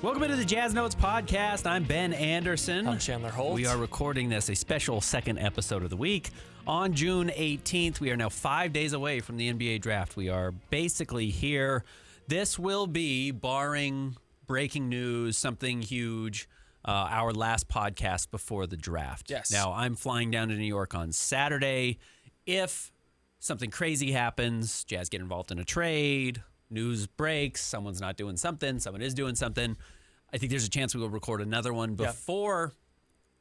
Welcome into the Jazz Notes podcast. I'm Ben Anderson. I'm Chandler Holt. We are recording this, a special second episode of the week, on June 18th. We are now 5 days away from the NBA draft. We are basically here. This will be, barring breaking news, something huge, our last podcast before the draft. Yes. Now, I'm flying down to New York on Saturday. If something crazy happens, Jazz get involved in a trade, news breaks, someone's not doing something, someone is doing something, I think there's a chance we will record another one before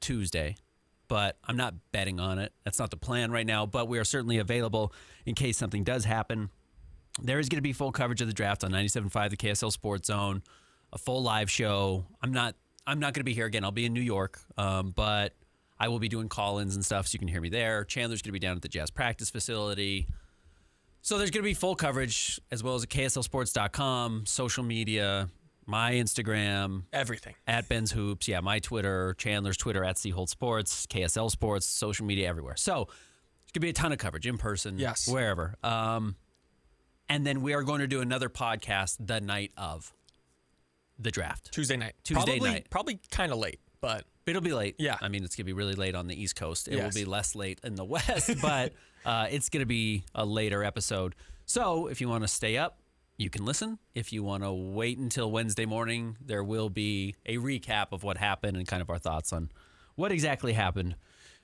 Tuesday, but I'm not betting on it. That's not the plan right now, but we are certainly available in case something does happen. There is going to be full coverage of the draft on 97.5, the KSL Sports Zone, a full live show. I'm not going to be here again. I'll be in New York, but I will be doing call-ins and stuff, so you can hear me there. Chandler's going to be down at the Jazz practice facility. So there's going to be full coverage, as well as at KSLSports.com, social media, my Instagram. Everything. At Ben's Hoops. Yeah, my Twitter, Chandler's Twitter, at C Holt Sports, KSL Sports, social media, everywhere. So there's going to be a ton of coverage, in person, wherever. And then we are going to do another podcast the night of the draft. Tuesday night. Probably kind of late, but it'll be late. Yeah. I mean, it's going to be really late on the East Coast. It will be less late in the West, but it's going to be a later episode. So if you want to stay up, you can listen. If you want to wait until Wednesday morning, there will be a recap of what happened and kind of our thoughts on what exactly happened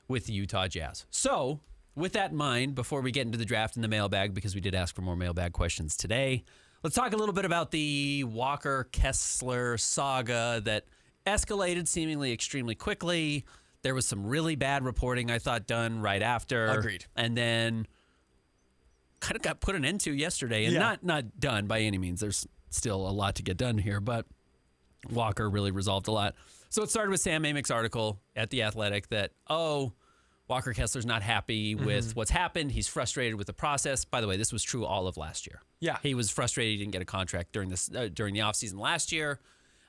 with the Utah Jazz. So with that in mind, before we get into the draft and the mailbag, because we did ask for more mailbag questions today, let's talk a little bit about the Walker Kessler saga that escalated seemingly extremely quickly. There was some really bad reporting, I thought, done right after. Agreed. And then kind of got put an end to yesterday. And not done by any means. There's still a lot to get done here, but Walker really resolved a lot. So it started with Sam Amick's article at The Athletic that, Walker Kessler's not happy with what's happened. He's frustrated with the process. By the way, this was true all of last year. Yeah. He was frustrated he didn't get a contract during the offseason last year.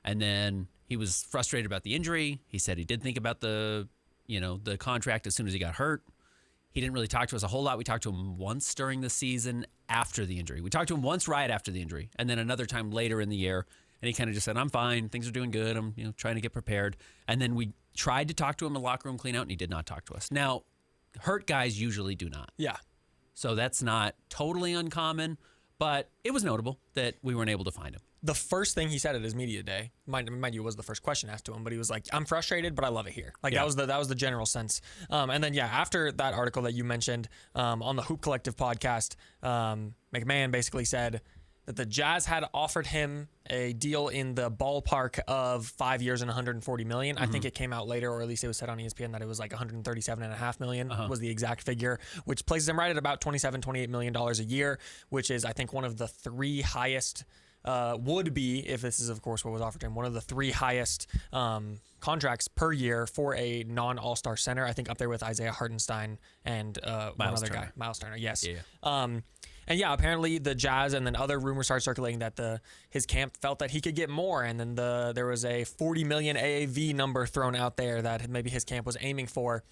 And then he was frustrated about the injury. He said he did think about the contract as soon as he got hurt. He didn't really talk to us a whole lot. We talked to him once during the season after the injury. We talked to him once right after the injury, and then another time later in the year. And he kind of just said, "I'm fine. Things are doing good. I'm trying to get prepared." And then we tried to talk to him in the locker room clean out, and he did not talk to us. Now, hurt guys usually do not. Yeah. So that's not totally uncommon, but it was notable that we weren't able to find him. The first thing he said at his media day, mind you, was the first question asked to him, but he was like, "I'm frustrated, but I love it here." That was the general sense. And then after that article that you mentioned on the Hoop Collective podcast, McMahon basically said that the Jazz had offered him a deal in the ballpark of 5 years and $140 million. I think it came out later, or at least it was said on ESPN that it was like $137.5 million was the exact figure, which places him right at about $28 million a year, which is, I think, one of the three highest. Would be, if this is, of course, what was offered to him, one of the three highest contracts per year for a non-All-Star center. I think up there with Isaiah Hartenstein and one other guy, Miles Turner. Yes. Yeah. And apparently the Jazz, and then other rumors started circulating that his camp felt that he could get more, and then there was a $40 million AAV number thrown out there that maybe his camp was aiming for.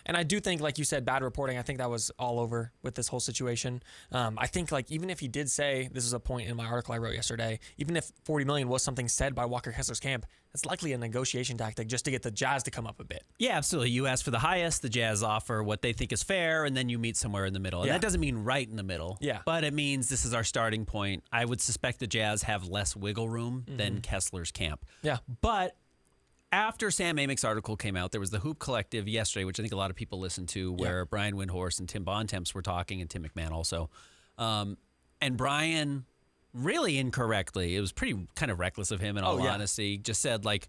And I do think, like you said, bad reporting, I think that was all over with this whole situation. I think, even if he did say, this is a point in my article I wrote yesterday, even if $40 million was something said by Walker Kessler's camp, that's likely a negotiation tactic just to get the Jazz to come up a bit. Yeah, absolutely. You ask for the highest, the Jazz offer what they think is fair, and then you meet somewhere in the middle. And that doesn't mean right in the middle. Yeah. But it means this is our starting point. I would suspect the Jazz have less wiggle room than Kessler's camp. Yeah. But after Sam Amick's article came out, there was the Hoop Collective yesterday, which I think a lot of people listened to, where Brian Windhorst and Tim Bontemps were talking, and Tim McMahon also. And Brian, really incorrectly, it was pretty kind of reckless of him in all honesty, just said, and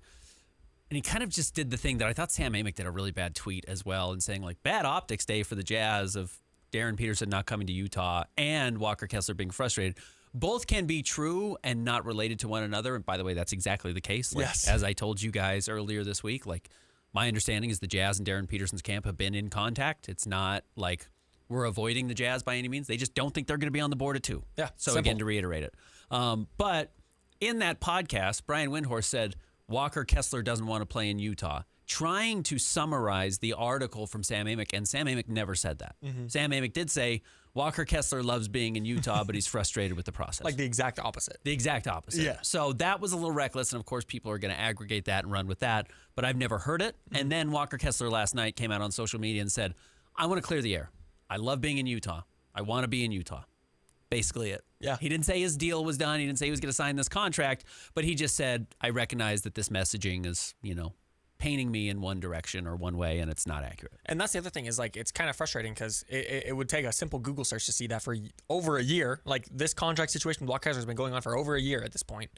he kind of just did the thing that I thought Sam Amick did a really bad tweet as well, and saying, bad optics day for the Jazz of Darren Peterson not coming to Utah and Walker Kessler being frustrated. Both can be true and not related to one another. And by the way, that's exactly the case. As I told you guys earlier this week, my understanding is the Jazz and Darren Peterson's camp have been in contact. It's not like we're avoiding the Jazz by any means. They just don't think they're going to be on the board at 2. Yeah. So again, to reiterate it. But in that podcast, Brian Windhorst said Walker Kessler doesn't want to play in Utah, trying to summarize the article from Sam Amick, and Sam Amick never said that. Sam Amick did say Walker Kessler loves being in Utah, but he's frustrated with the process. Like the exact opposite. The exact opposite. Yeah. So that was a little reckless, and of course people are going to aggregate that and run with that, but I've never heard it. And then Walker Kessler last night came out on social media and said, I want to clear the air. I love being in Utah. I want to be in Utah. Basically it. Yeah. He didn't say his deal was done. He didn't say he was going to sign this contract, but he just said, I recognize that this messaging is, painting me in one direction or one way, and it's not accurate. And that's the other thing is, like, it's kind of frustrating because it would take a simple Google search to see that for over a year. Like, this contract situation with Walker Kessler has been going on for over a year at this point.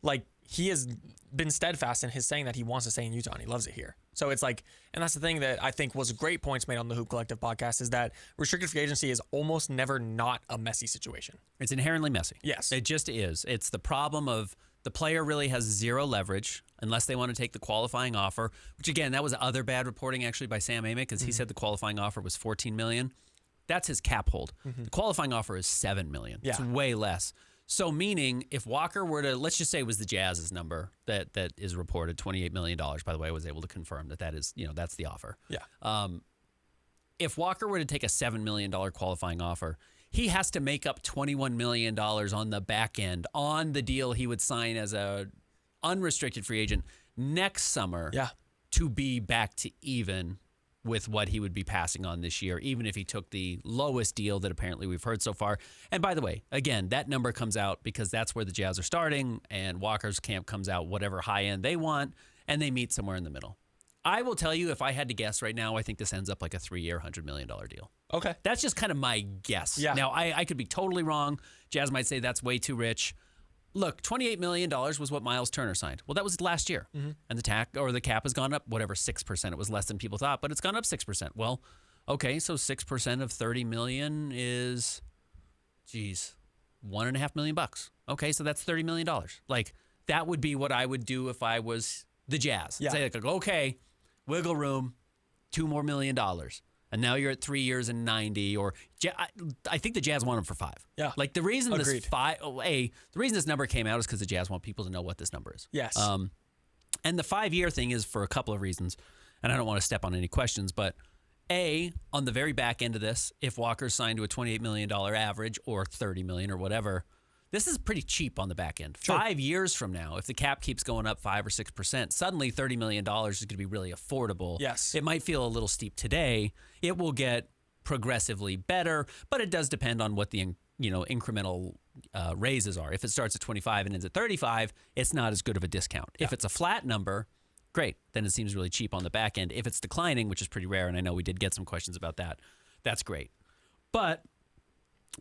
Like, he has been steadfast in his saying that he wants to stay in Utah and he loves it here. So it's like, and that's the thing that I think was great points made on the Hoop Collective podcast is that restricted free agency is almost never not a messy situation. It's inherently messy. Yes. It just is. It's the problem of the player really has zero leverage unless they want to take the qualifying offer, which again, that was other bad reporting actually by Sam Amick because he said the qualifying offer was $14 million. That's his cap hold. The qualifying offer is $7 million. Yeah. It's way less. So meaning if Walker were to, let's just say it was the Jazz's number that is reported, $28 million, by the way, I was able to confirm that is, that's the offer. Yeah. If Walker were to take a $7 million qualifying offer, he has to make up $21 million on the back end on the deal he would sign as a unrestricted free agent next summer to be back to even with what he would be passing on this year, even if he took the lowest deal that apparently we've heard so far. And by the way, again, that number comes out because that's where the Jazz are starting, and Walker's camp comes out whatever high end they want, and they meet somewhere in the middle. I will tell you, if I had to guess right now, I think this ends up like a 3-year, $100 million deal. Okay. That's just kind of my guess. Yeah. Now, I could be totally wrong. Jazz might say that's way too rich. Look, $28 million was what Miles Turner signed. Well, that was last year. And the cap has gone up, whatever, 6%. It was less than people thought, but it's gone up 6%. Well, okay, so 6% of $30 million is, $1.5 million. Okay, so that's $30 million. Like, that would be what I would do if I was the Jazz. Yeah. Say, like, okay, wiggle room, $2 more million. And now you're at 3 years and 90, or I think the Jazz want him for 5. Yeah. Like the reason Agreed. the reason this number came out is because the Jazz want people to know what this number is. Yes. And the 5-year thing is for a couple of reasons, and I don't want to step on any questions, but on the very back end of this, if Walker's signed to a $28 million average or $30 million or whatever, this is pretty cheap on the back end. Sure. 5 years from now, if the cap keeps going up 5 or 6%, suddenly $30 million is going to be really affordable. Yes. It might feel a little steep today. It will get progressively better, but it does depend on what the incremental raises are. If it starts at 25 and ends at 35, it's not as good of a discount. Yeah. If it's a flat number, great. Then it seems really cheap on the back end. If it's declining, which is pretty rare, and I know we did get some questions about that, that's great. But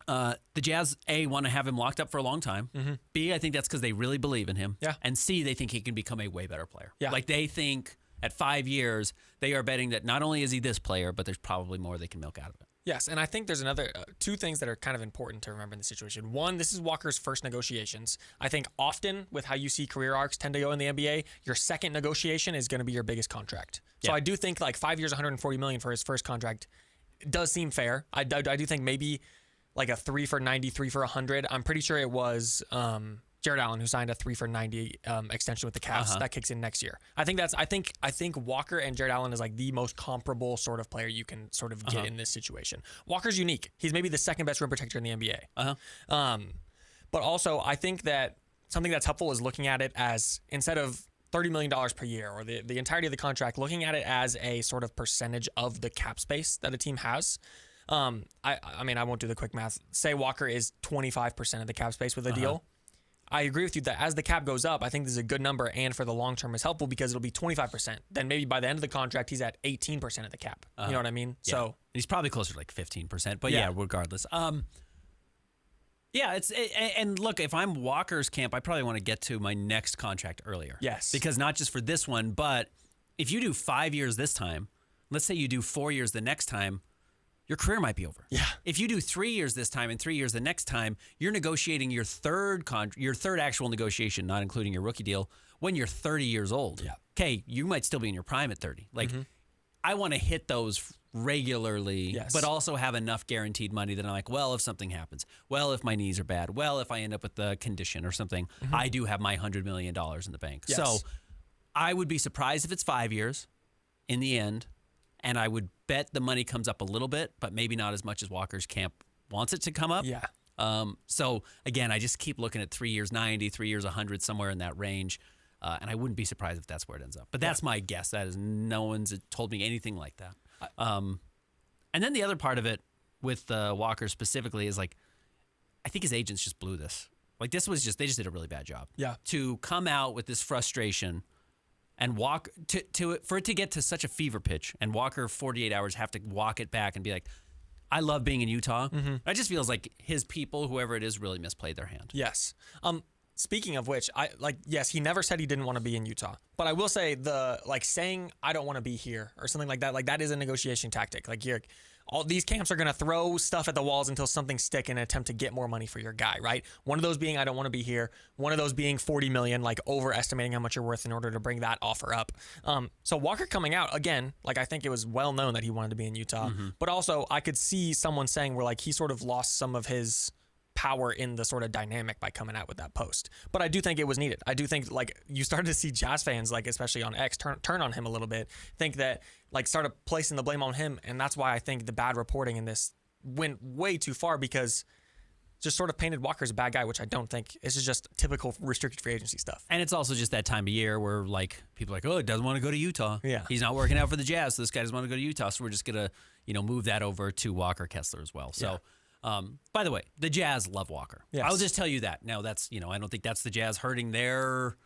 the Jazz, A, want to have him locked up for a long time. B, I think that's because they really believe in him. Yeah. And C, they think he can become a way better player. Yeah. Like they think at 5 years, they are betting that not only is he this player, but there's probably more they can milk out of it. Yes, and I think there's another two things that are kind of important to remember in the situation. One, this is Walker's first negotiations. I think often with how you see career arcs tend to go in the NBA, your second negotiation is going to be your biggest contract. So I do think like 5 years, $140 million for his first contract does seem fair. I do think maybe like a 3 for 90, 3 for 100. I'm pretty sure it was Jared Allen who signed a 3 for 90 extension with the Cavs that kicks in next year. I think Walker and Jared Allen is like the most comparable sort of player you can sort of get in this situation. Walker's unique. He's maybe the second best rim protector in the NBA. But also I think that something that's helpful is looking at it as instead of $30 million per year or the entirety of the contract, looking at it as a sort of percentage of the cap space that a team has. I mean, I won't do the quick math. Say Walker is 25% of the cap space with a deal. I agree with you that as the cap goes up, I think this is a good number, and for the long term is helpful because it'll be 25%. Then maybe by the end of the contract, he's at 18% of the cap. You know what I mean? Yeah. So he's probably closer to like 15%, but Yeah. regardless. And look, if I'm Walker's camp, I probably want to get to my next contract earlier. Yes. Because not just for this one, but if you do 5 years this time, let's say you do 4 years the next time, your career might be over. Yeah. If you do 3 years this time and 3 years the next time, you're negotiating your third actual negotiation, not including your rookie deal, when you're 30 years old. Yeah. Okay, you might still be in your prime at 30. Like, I want to hit those regularly, Yes. but also have enough guaranteed money that I'm like, well, if something happens, well, if my knees are bad, well, if I end up with the condition or something, I do have my $100 million in the bank. Yes. So I would be surprised if it's 5 years in the end. And I would bet the money comes up a little bit, but maybe not as much as Walker's camp wants it to come up. Yeah. So again, I just keep looking at 3 years 90, 3 years 100, somewhere in that range. And I wouldn't be surprised if that's where it ends up. But that's my guess. That is, no one's told me anything like that. And then the other part of it with Walker specifically is like, I think his agents just blew this. Like they just did a really bad job. Yeah. To come out with this frustration and for it to get to such a fever pitch, and Walker 48 hours have to walk it back and be like, I love being in Utah. It just feels like his people, whoever it is, really misplayed their hand. Yes. Speaking of which, yes, he never said he didn't want to be in Utah. But I will say saying I don't want to be here or something like that is a negotiation tactic. Like all these camps are going to throw stuff at the walls until something sticks in an attempt to get more money for your guy, right? One of those being I don't want to be here. One of those being $40 million, like overestimating how much you're worth in order to bring that offer up. So Walker coming out again, like I think it was well known that he wanted to be in Utah, but also I could see someone saying where like he sort of lost some of his power in the sort of dynamic by coming out with that post. But I do think it was needed. I do think like you started to see Jazz fans, like especially on X, turn on him a little bit, think that like started placing the blame on him. And that's why I think the bad reporting in this went way too far, because just sort of painted Walker as a bad guy, which I don't think. This is just typical restricted free agency stuff. And it's also just that time of year where like people are like, oh, he doesn't want to go to Utah. Yeah. He's not working out for the Jazz, so this guy doesn't want to go to Utah. So we're just going to, move that over to Walker Kessler as well. So by the way, the Jazz love Walker. Yes. I'll just tell you that. Now that's, I don't think that's the Jazz hurting their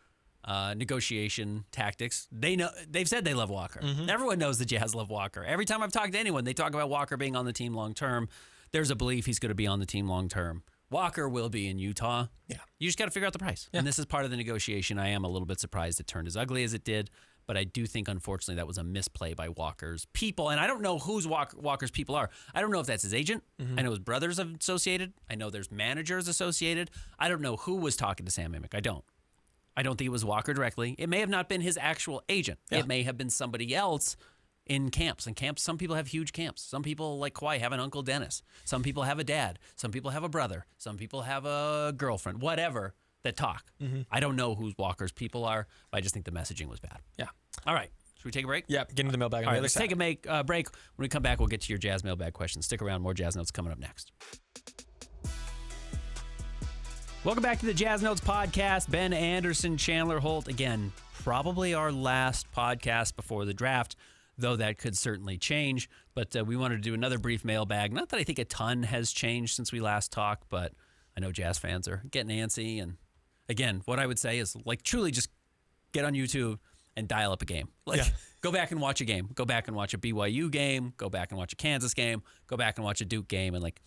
negotiation tactics. They've said they love Walker. Everyone knows the Jazz love Walker. Every time I've talked to anyone, they talk about Walker being on the team long term. There's a belief he's going to be on the team long term. Walker will be in Utah. Yeah. You just got to figure out the price. Yeah. And this is part of the negotiation. I am a little bit surprised it turned as ugly as it did, but I do think, unfortunately, that was a misplay by Walker's people. And I don't know who's Walker's people are. I don't know if that's his agent. I know his brothers are associated. I know there's managers associated. I don't know who was talking to Sam Amick. I don't think it was Walker directly. It may have not been his actual agent. Yeah. It may have been somebody else in camps. And camps, some people have huge camps. Some people, like Kawhi, have an Uncle Dennis. Some people have a dad. Some people have a brother. Some people have a girlfriend. Whatever, that talk. I don't know who Walker's people are, but I just think the messaging was bad. Yeah. All right. Should we take a break? Yeah, get into the mailbag. All right, let's take a break. When we come back, we'll get to your Jazz mailbag questions. Stick around. More Jazz Notes coming up next. Welcome back to the Jazz Notes podcast. Ben Anderson, Chandler Holt. Again, probably our last podcast before the draft, though that could certainly change. But we wanted to do another brief mailbag. Not that I think a ton has changed since we last talked, but I know Jazz fans are getting antsy. And again, what I would say is like truly just get on YouTube and dial up a game. Go back and watch a game. Go back and watch a BYU game. Go back and watch a Kansas game. Go back and watch a Duke game, and like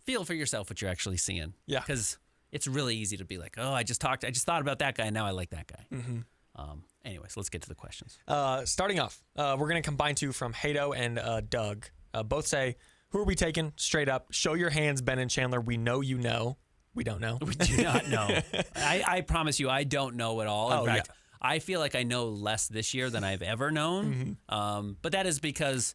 feel for yourself what you're actually seeing. Yeah, because it's really easy to be like, oh, I just thought about that guy, and now I like that guy. Anyways, let's get to the questions. Starting off, we're going to combine two from Hato and Doug. Both say, who are we taking? Straight up, show your hands, Ben and Chandler. We know you know. We don't know. We do not know. I promise you, I don't know at all. In fact, I feel like I know less this year than I've ever known. But that is because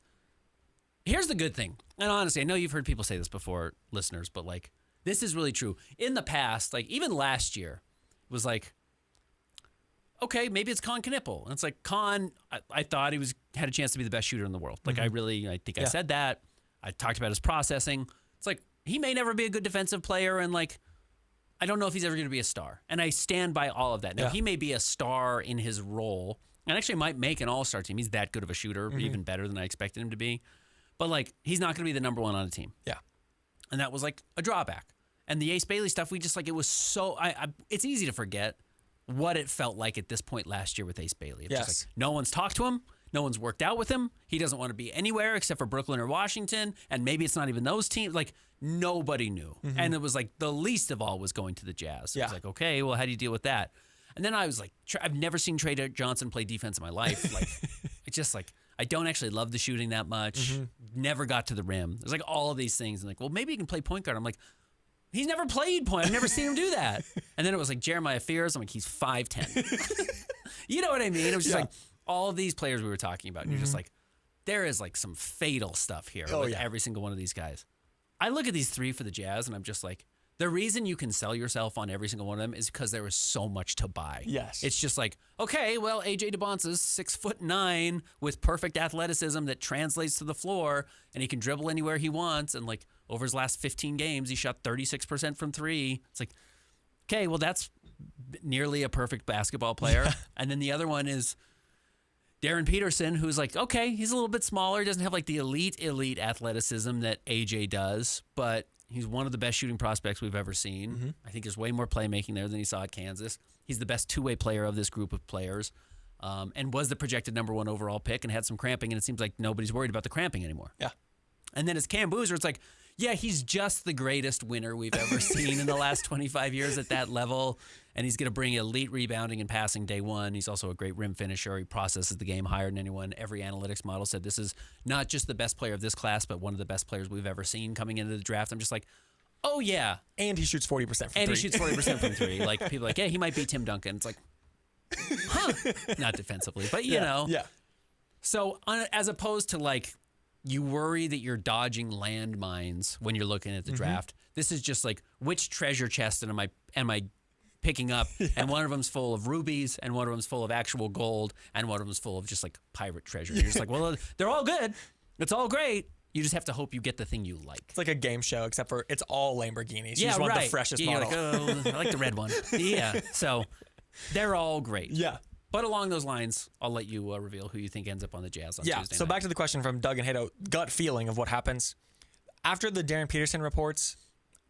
here's the good thing. And honestly, I know you've heard people say this before, listeners, but like this is really true. In the past, like even last year, it was like, okay, maybe it's Con Knippel. And it's like Con, I thought he had a chance to be the best shooter in the world. Like I think I said that. I talked about his processing. It's like he may never be a good defensive player, and like I don't know if he's ever going to be a star. And I stand by all of that. Now, he may be a star in his role and actually might make an all-star team. He's that good of a shooter, even better than I expected him to be. But, like, he's not going to be the number one on a team. Yeah. And that was, like, a drawback. And the Ace Bailey stuff, we just, like, it was so it's easy to forget what it felt like at this point last year with Ace Bailey. It's just like, no one's talked to him. No one's worked out with him. He doesn't want to be anywhere except for Brooklyn or Washington. And maybe it's not even those teams. Like, nobody knew. And it was like the least of all was going to the Jazz. So it was like, okay, well, how do you deal with that? And then I was like, I've never seen Trey Johnson play defense in my life. Like, it's just like, I don't actually love the shooting that much. Never got to the rim. There's like all of these things. And like, well, maybe he can play point guard. I'm like, he's never played point. I've never seen him do that. And then it was like Jeremiah Fears. I'm like, he's 5'10". You know what I mean? It was just like all of these players we were talking about. And you're just like, there is like some fatal stuff here with every single one of these guys. I look at these three for the Jazz, and I'm just like, the reason you can sell yourself on every single one of them is because there was so much to buy. Yes. It's just like, okay, well, AJ DeBonce's 6'9" with perfect athleticism that translates to the floor, and he can dribble anywhere he wants. And like, over his last 15 games, he shot 36% from three. It's like, okay, well, that's nearly a perfect basketball player. And then the other one is Darren Peterson, who's like, okay, he's a little bit smaller. He doesn't have like the elite athleticism that AJ does, but he's one of the best shooting prospects we've ever seen. Mm-hmm. I think there's way more playmaking there than he saw at Kansas. He's the best two-way player of this group of players, and was the projected number 1 overall pick and had some cramping, and it seems like nobody's worried about the cramping anymore. Yeah. And then as Cam Boozer, it's like, yeah, he's just the greatest winner we've ever seen in the last 25 years at that level, and he's going to bring elite rebounding and passing day one. He's also a great rim finisher. He processes the game higher than anyone. Every analytics model said this is not just the best player of this class, but one of the best players we've ever seen coming into the draft. I'm just like, oh, yeah. And he shoots 40% from three. And he shoots 40% from three. Like, people are like, yeah, he might be Tim Duncan. It's like, huh. Not defensively, but you know. Yeah. So as opposed to like, you worry that you're dodging landmines when you're looking at the draft. This is just like, which treasure chest am I picking up? Yeah. And one of them's full of rubies, and one of them's full of actual gold, and one of them's full of just like pirate treasure. You're just like, well, they're all good. It's all great. You just have to hope you get the thing you like. It's like a game show, except for it's all Lamborghinis. You Yeah, just want right. the freshest You're model. like, oh, I like the red one. Yeah. So they're all great. Yeah. But along those lines, I'll let you reveal who you think ends up on the Jazz on Tuesday so night. back to the question from Doug and Hato, gut feeling of what happens. After the Darren Peterson reports,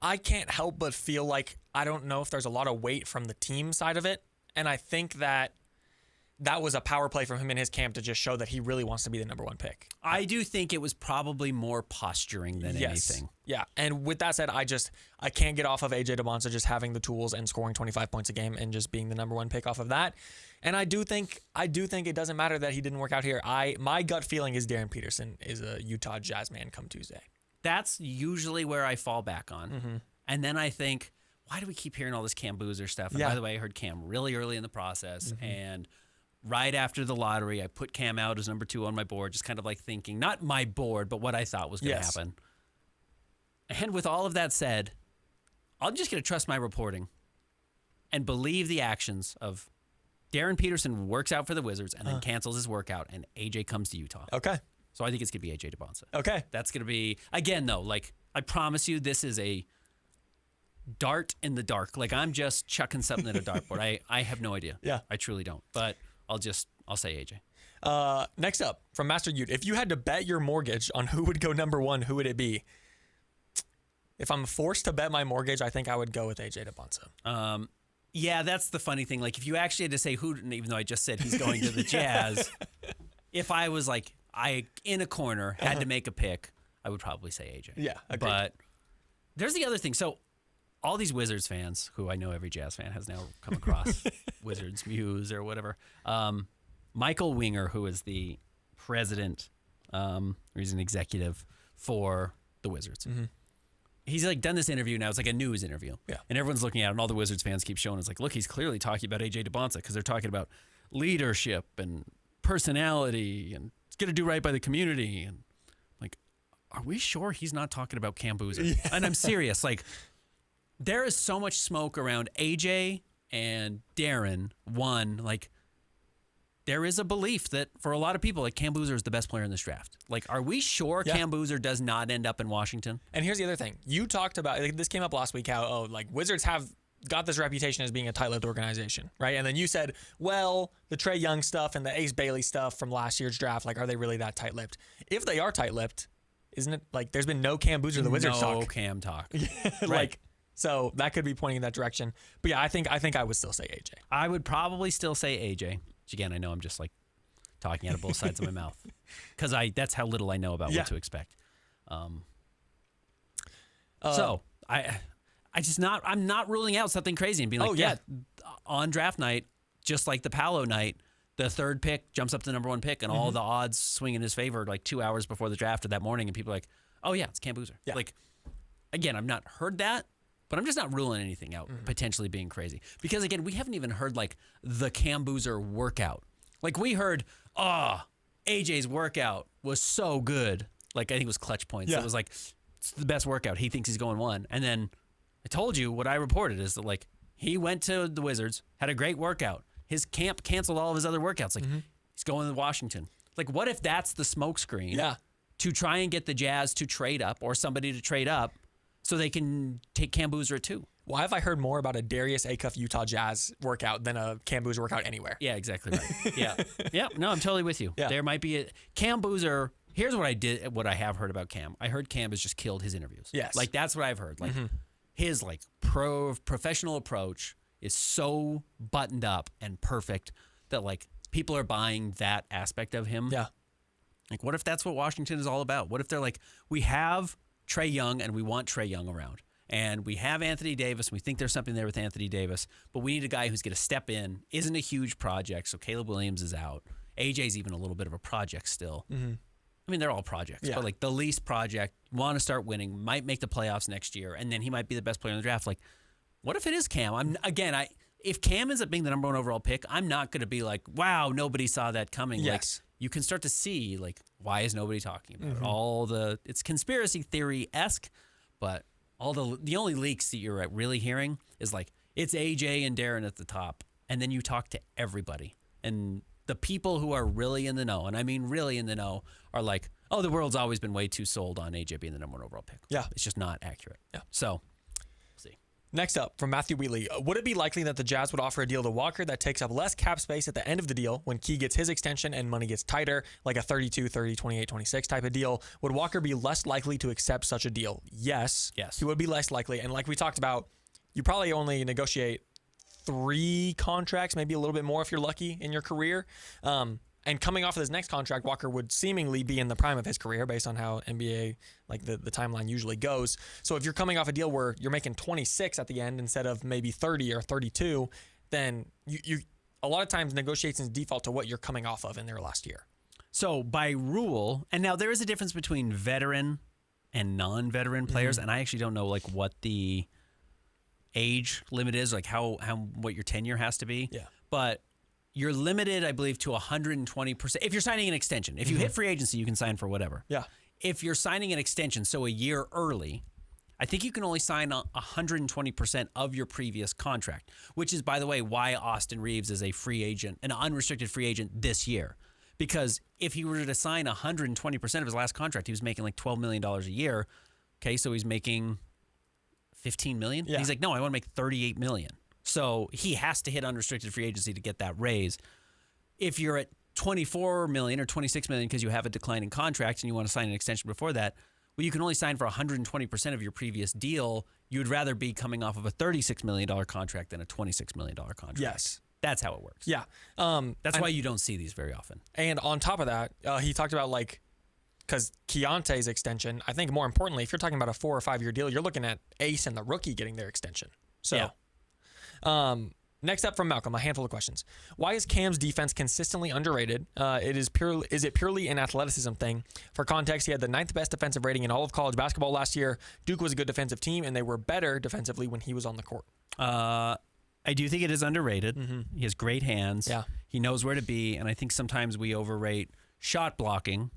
I can't help but feel like I don't know if there's a lot of weight from the team side of it. And I think that was a power play from him in his camp to just show that he really wants to be the number 1 pick. I do think it was probably more posturing than anything. Yeah. And with that said, I can't get off of AJ DeBonsa just having the tools and scoring 25 points a game and just being the number 1 pick off of that. And I do think it doesn't matter that he didn't work out here. My gut feeling is Darren Peterson is a Utah Jazz man come Tuesday. That's usually where I fall back on. Mm-hmm. And then I think, why do we keep hearing all this Cam Boozer stuff? And by the way, I heard Cam really early in the process. Mm-hmm. And right after the lottery, I put Cam out as number 2 on my board, just kind of like thinking, not my board, but what I thought was going to happen. And with all of that said, I'm just going to trust my reporting and believe the actions of Darren Peterson works out for the Wizards and then cancels his workout, and AJ comes to Utah. Okay. So I think it's going to be AJ DeBonsa. Okay. That's going to be, again, though, like, I promise you this is a dart in the dark. Like, I'm just chucking something at a dartboard. I have no idea. Yeah. I truly don't. But I'll say AJ. Next up, from Master Ute, if you had to bet your mortgage on who would go number 1, who would it be? If I'm forced to bet my mortgage, I think I would go with AJ DeBonsa. Yeah, that's the funny thing. Like, if you actually had to say who, even though I just said he's going to the Jazz, if I was like, in a corner, had to make a pick, I would probably say AJ. Yeah, agreed. But there's the other thing. So all these Wizards fans, who I know every Jazz fan has now come across, Wizards Muse or whatever, Michael Winger, who is the president, or he's an executive for the Wizards. Mm-hmm. He's like done this interview now. It's like a news interview. Yeah. And everyone's looking at it, and all the Wizards fans keep showing. It's like, look, he's clearly talking about AJ DeBonsa because they're talking about leadership and personality and it's going to do right by the community. And like, are we sure he's not talking about Cam Boozer? Yeah. And I'm serious. Like, there is so much smoke around AJ and Darren. One, like, there is a belief that for a lot of people, like, Cam Boozer is the best player in this draft. Like, are we sure Cam Boozer does not end up in Washington? And here's the other thing. You talked about, like, this came up last week, how, Wizards have got this reputation as being a tight-lipped organization, right? And then you said, well, the Trae Young stuff and the Ace Bailey stuff from last year's draft, like, are they really that tight-lipped? If they are tight-lipped, isn't it, like, there's been no Cam Boozer in the Wizards talk? No Cam talk. Right. So that could be pointing in that direction. But yeah, I think I would still say AJ. I would probably still say AJ. Which again, I know I'm just like talking out of both sides of my mouth because that's how little I know about what to expect. So I'm not ruling out something crazy and being like, on draft night, just like the Paolo night, the third pick jumps up to the number 1 pick and all the odds swing in his favor like 2 hours before the draft or that morning, and people are like, oh yeah, it's Cam Boozer. Yeah. Like, again, I've not heard that. But I'm just not ruling anything out, potentially being crazy. Because, again, we haven't even heard, like, the Cam Boozer workout. Like, we heard, AJ's workout was so good. Like, I think it was Clutch Points. Yeah. It was like, it's the best workout. He thinks he's going 1. And then I told you what I reported is that, like, he went to the Wizards, had a great workout. His camp canceled all of his other workouts. Like, he's going to Washington. Like, what if that's the smokescreen? Yeah. to try and get the Jazz to trade up or somebody to trade up so they can take Cam Boozer at 2. Why have I heard more about a Darius Acuff Utah Jazz workout than a Cam Boozer workout anywhere? Yeah, exactly right. Yeah. No, I'm totally with you. Yeah. There might be Cam Boozer. Here's what I have heard about Cam. I heard Cam has just killed his interviews. Yes. Like that's what I've heard. Like his like professional approach is so buttoned up and perfect that like people are buying that aspect of him. Yeah. Like what if that's what Washington is all about? What if they're like, we have Trae Young and we want Trae Young around. And we have Anthony Davis. We think there's something there with Anthony Davis, but we need a guy who's going to step in. Isn't a huge project, so Caleb Williams is out. AJ's even a little bit of a project still. I mean, they're all projects, but like the least project, want to start winning, might make the playoffs next year, and then he might be the best player in the draft. Like, what if it is Cam? If Cam ends up being the number 1 overall pick, I'm not going to be like, wow, nobody saw that coming. Yes. Like, you can start to see, like, why is nobody talking about it? It's conspiracy theory-esque, but the only leaks that you're really hearing is like, it's AJ and Darren at the top, and then you talk to everybody. And the people who are really in the know, and I mean really in the know, are like, oh, the world's always been way too sold on AJ being the number 1 overall pick. Yeah. It's just not accurate. Yeah. So, we'll see. Next up, from Matthew Wheatley, would it be likely that the Jazz would offer a deal to Walker that takes up less cap space at the end of the deal when Key gets his extension and money gets tighter, like a 32, 30, 28, 26 type of deal? Would Walker be less likely to accept such a deal? Yes. He would be less likely. And like we talked about, you probably only negotiate 3 contracts, maybe a little bit more if you're lucky in your career. And coming off of this next contract, Walker would seemingly be in the prime of his career based on how NBA, like the timeline usually goes. So if you're coming off a deal where you're making 26 at the end instead of maybe 30 or 32, then you a lot of times negotiations default to what you're coming off of in their last year. So by rule, and now there is a difference between veteran and non-veteran players, and I actually don't know like what the age limit is, like how what your tenure has to be. Yeah. But you're limited, I believe, to 120%. If you're signing an extension, if you hit free agency, you can sign for whatever. Yeah. If you're signing an extension, so a year early, I think you can only sign 120% of your previous contract, which is, by the way, why Austin Reeves is a free agent, an unrestricted free agent this year. Because if he were to sign 120% of his last contract, he was making like $12 million a year. Okay, so he's making $15 million. Yeah. He's like, no, I want to make $38 million. So he has to hit unrestricted free agency to get that raise. If you're at $24 million or $26 million because you have a declining contract and you want to sign an extension before that, well, you can only sign for 120% of your previous deal. You'd rather be coming off of a $36 million contract than a $26 million contract. Yes. That's how it works. Yeah. That's why you don't see these very often. And on top of that, he talked about like, because Keontae's extension, I think more importantly, if you're talking about a 4 or 5 year deal, you're looking at Ace and the rookie getting their extension. So, yeah. Next up from Malcolm, a handful of questions. Why is Cam's defense consistently underrated? Is it purely an athleticism thing? For context, he had the 9th best defensive rating in all of college basketball last year. Duke was a good defensive team, and they were better defensively when he was on the court. I do think it is underrated. He has great hands. Yeah. He knows where to be, and I think sometimes we overrate shot blocking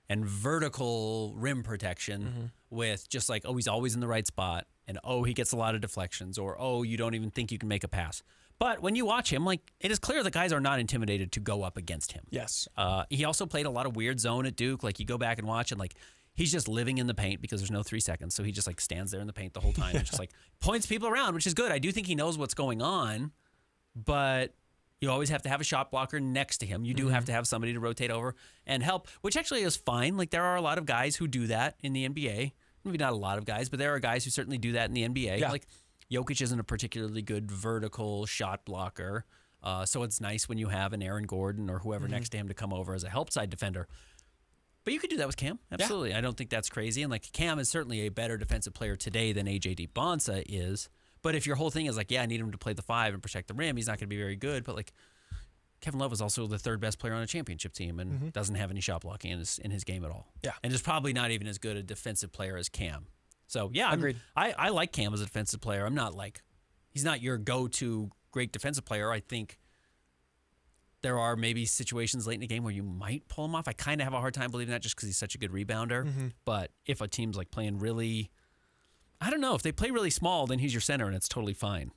and vertical rim protection with just like, oh, he's always in the right spot, and oh, he gets a lot of deflections, or oh, you don't even think you can make a pass. But when you watch him, like, it is clear the guys are not intimidated to go up against him. Yes. He also played a lot of weird zone at Duke. Like, you go back and watch, and like, he's just living in the paint because there's no 3 seconds. So he just like stands there in the paint the whole time and just like points people around, which is good. I do think he knows what's going on, but you always have to have a shot blocker next to him. You do have to have somebody to rotate over and help, which actually is fine. Like, there are a lot of guys who do that in the NBA. Maybe not a lot of guys, but there are guys who certainly do that in the NBA. Yeah. Like, Jokic isn't a particularly good vertical shot blocker. So it's nice when you have an Aaron Gordon or whoever next to him to come over as a help side defender. But you could do that with Cam. Absolutely. Yeah. I don't think that's crazy. And like, Cam is certainly a better defensive player today than AJ Bonsa is. But if your whole thing is like, yeah, I need him to play the 5 and protect the rim, he's not going to be very good. But like, Kevin Love is also the 3rd best player on a championship team and doesn't have any shot blocking in his game at all. Yeah. And is probably not even as good a defensive player as Cam. So yeah, agreed. I like Cam as a defensive player. I'm not like, he's not your go-to great defensive player. I think there are maybe situations late in the game where you might pull him off. I kind of have a hard time believing that just because he's such a good rebounder. But if a team's like playing really, I don't know, if they play really small, then he's your center and it's totally fine.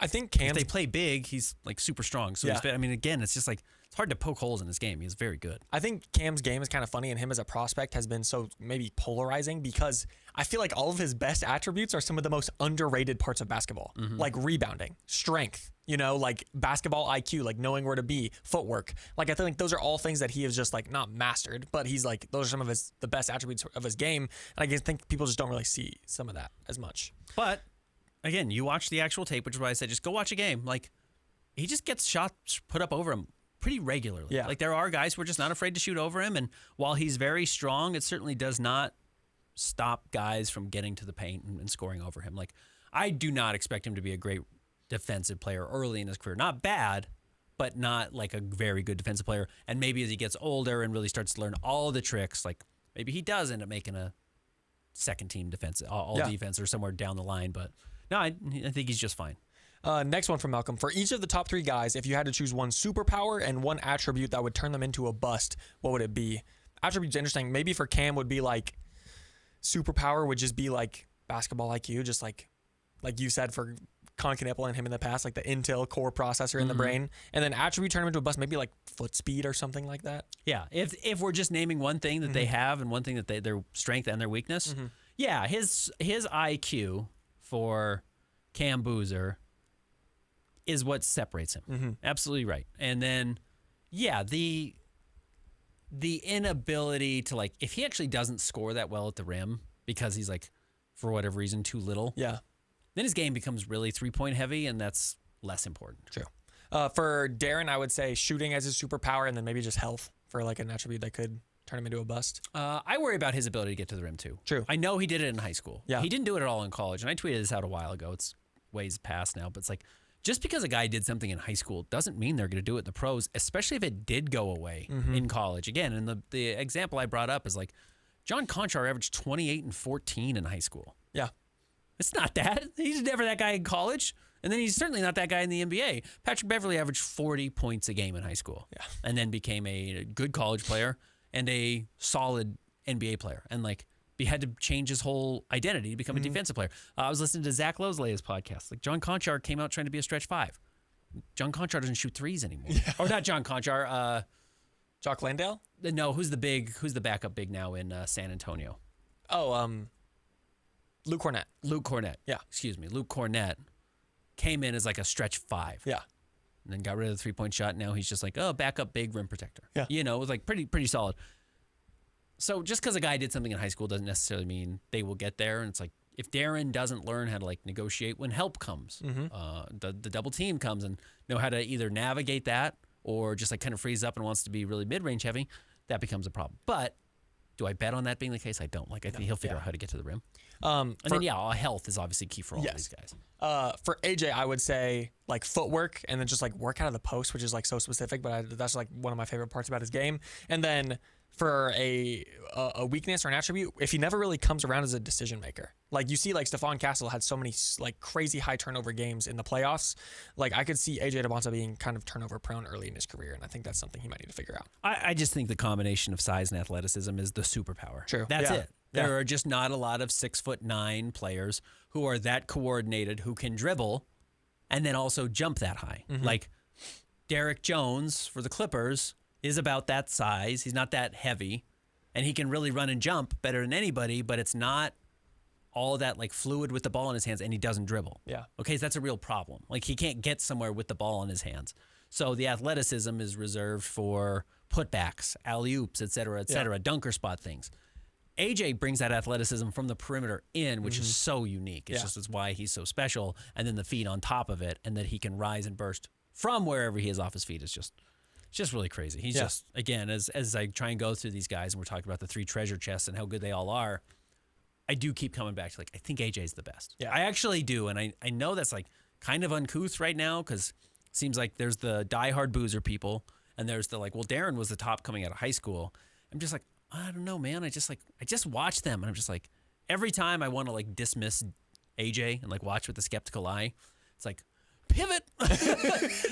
I think If Cam's they play big, he's like super strong. So I mean, again, it's just like it's hard to poke holes in his game. He's very good. I think Cam's game is kind of funny, and him as a prospect has been so maybe polarizing because I feel like all of his best attributes are some of the most underrated parts of basketball, like rebounding, strength, like basketball IQ, like knowing where to be, footwork. Like I think those are all things that he has just like not mastered, but he's like those are some of the best attributes of his game, and I think people just don't really see some of that as much. But again, you watch the actual tape, which is why I said just go watch a game. Like he just gets shots put up over him pretty regularly. Yeah. Like there are guys who are just not afraid to shoot over him, and while he's very strong, it certainly does not stop guys from getting to the paint and scoring over him. Like I do not expect him to be a great defensive player early in his career. Not bad, but not like a very good defensive player. And maybe as he gets older and really starts to learn all the tricks, like maybe he does end up making a second team defense, all defense or somewhere down the line. But no, I think he's just fine. Next one from Malcolm. For each of the top 3 guys, if you had to choose one superpower and one attribute that would turn them into a bust, what would it be? Attribute's interesting. Maybe for Cam would be like superpower would just be like basketball IQ, just like you said for Colin Knippel and him in the past, like the Intel core processor in the brain. And then attribute turn him into a bust, maybe like foot speed or something like that. Yeah, if we're just naming one thing that they have and one thing that their strength and their weakness, yeah, his IQ for Cam Boozer is what separates him. Absolutely right. And then, yeah, the inability to like, if he actually doesn't score that well at the rim because he's like, for whatever reason, too little. Yeah. Then his game becomes really 3-point heavy, and that's less important. True. For Darren, I would say shooting as his superpower, and then maybe just health for like an attribute that could turn him into a bust. I worry about his ability to get to the rim too. True. I know he did it in high school. Yeah. He didn't do it at all in college, and I tweeted this out a while ago. It's ways past now, but it's like, just because a guy did something in high school doesn't mean they're going to do it in the pros, especially if it did go away in college. Again, and the example I brought up is like John Conchar averaged 28 and 14 in high school. Yeah. It's not that. He's never that guy in college. And then he's certainly not that guy in the NBA. Patrick Beverley averaged 40 points a game in high school. Yeah. And then became a good college player and a solid NBA player. And like he had to change his whole identity to become a defensive player. I was listening to Zach Lowe's podcast. Like John Conchar came out trying to be a stretch 5. John Conchar doesn't shoot threes anymore. Yeah. Or not John Conchar. Jock Landale? No, who's the backup big now in San Antonio? Oh, Luke Cornett. Luke Cornett. Yeah. Excuse me. Luke Cornett came in as like a stretch 5. Yeah. And then got rid of the 3-point shot. Now he's just like, backup big rim protector. Yeah. It was like pretty solid. So just because a guy did something in high school doesn't necessarily mean they will get there. And it's like, if Darren doesn't learn how to like negotiate when help comes, the double team comes and know how to either navigate that or just like kind of freeze up and wants to be really mid-range heavy, that becomes a problem. But do I bet on that being the case? I don't. Like, I think he'll figure out how to get to the rim. And then, health is obviously key for all these guys. For AJ, I would say like footwork and then just like work out of the post, which is like so specific, but that's like one of my favorite parts about his game. And then for a weakness or an attribute, if he never really comes around as a decision maker. Like you see like Stephon Castle had so many like crazy high turnover games in the playoffs. Like I could see AJ DeBonta being kind of turnover prone early in his career, and I think that's something he might need to figure out. I just think the combination of size and athleticism is the superpower. True. That's it. Yeah. There are just not a lot of 6'9" players who are that coordinated, who can dribble and then also jump that high. Like Derek Jones for the Clippers is about that size. He's not that heavy, and he can really run and jump better than anybody, but it's not all that like fluid with the ball in his hands, and he doesn't dribble. Yeah. Okay, so that's a real problem. Like he can't get somewhere with the ball in his hands. So the athleticism is reserved for putbacks, alley-oops, et cetera, dunker spot things. AJ brings that athleticism from the perimeter in, which is so unique. It's why he's so special. And then the feet on top of it, and that he can rise and burst from wherever he is off his feet is just really crazy. He's just, again, as I try and go through these guys, and we're talking about the 3 treasure chests and how good they all are, I do keep coming back to like, I think AJ's the best. Yeah. I actually do. And I know that's like kind of uncouth right now because it seems like there's the diehard Boozer people and there's the like, well, Darren was the top coming out of high school. I'm just like, I don't know, man. I just watch them and I'm just like, every time I want to like dismiss AJ and like watch with a skeptical eye, it's like, pivot,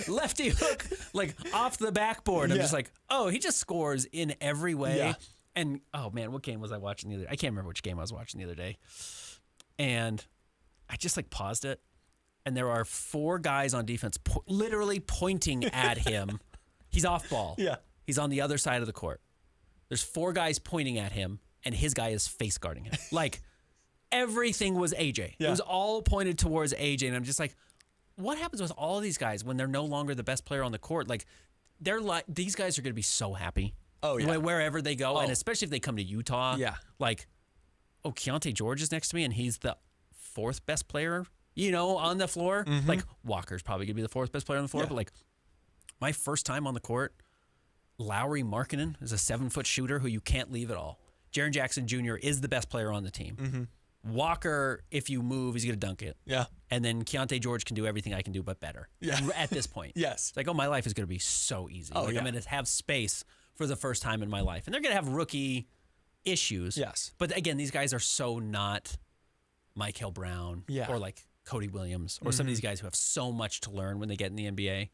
lefty hook, like off the backboard. I'm just like, oh, he just scores in every way. Yeah. And oh man, what game was I watching the other day? I can't remember which game I was watching the other day. And I just like paused it and there are 4 guys on defense literally pointing at him. He's off ball. Yeah. He's on the other side of the court. There's 4 guys pointing at him, and his guy is face guarding him. Like, everything was AJ. Yeah. It was all pointed towards AJ, and I'm just like, what happens with all of these guys when they're no longer the best player on the court? Like, these guys are going to be so happy. Oh, yeah. Wherever they go, and especially if they come to Utah. Yeah. Like, Keontae George is next to me, and he's the 4th best player, on the floor. Like, Walker's probably going to be the 4th best player on the floor, but like, my first time on the court, Lauri Markkanen is a 7-foot shooter who you can't leave at all. Jaren Jackson Jr. is the best player on the team. Walker, if you move, he's going to dunk it. Yeah. And then Keontae George can do everything I can do, but better. Yeah. At this point. Yes. It's like, my life is going to be so easy. Oh, I'm going to have space for the first time in my life. And they're going to have rookie issues. Yes. But again, these guys are so not Mike Brown or like Cody Williams or some of these guys who have so much to learn when they get in the NBA.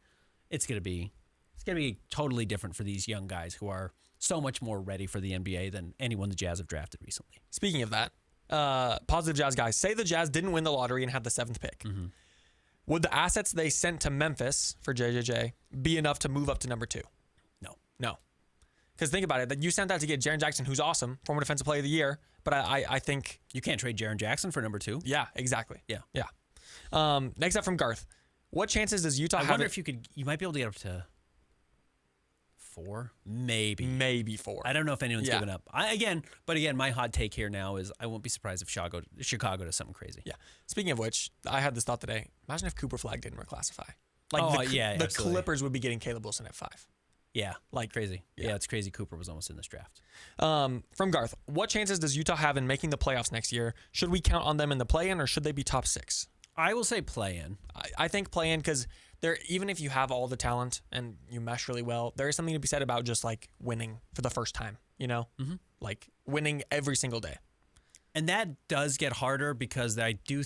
It's going to be totally different for these young guys who are so much more ready for the NBA than anyone the Jazz have drafted recently. Speaking of that, positive Jazz guys, say the Jazz didn't win the lottery and had the 7th pick. Would the assets they sent to Memphis for JJJ be enough to move up to number 2? No. Because think about it, that you sent that to get Jaren Jackson, who's awesome, former defensive player of the year, but I think... You can't trade Jaren Jackson for number 2. Yeah, exactly. Yeah. Next up from Garth. What chances does Utah have... I wonder if you might be able to get up to 4, maybe 4. I don't know if anyone's given up. But again, my hot take here now is I won't be surprised if Chicago does something crazy. Yeah. Speaking of which, I had this thought today. Imagine if Cooper Flag didn't reclassify. The absolutely. Clippers would be getting Caleb Wilson at 5. Yeah, like crazy. Yeah, it's crazy. Cooper was almost in this draft. From Garth, what chances does Utah have in making the playoffs next year? Should we count on them in the play-in, or should they be top 6? I will say play-in. I think play-in because even if you have all the talent and you mesh really well, there is something to be said about just like winning for the first time. Like winning every single day. And that does get harder because I do.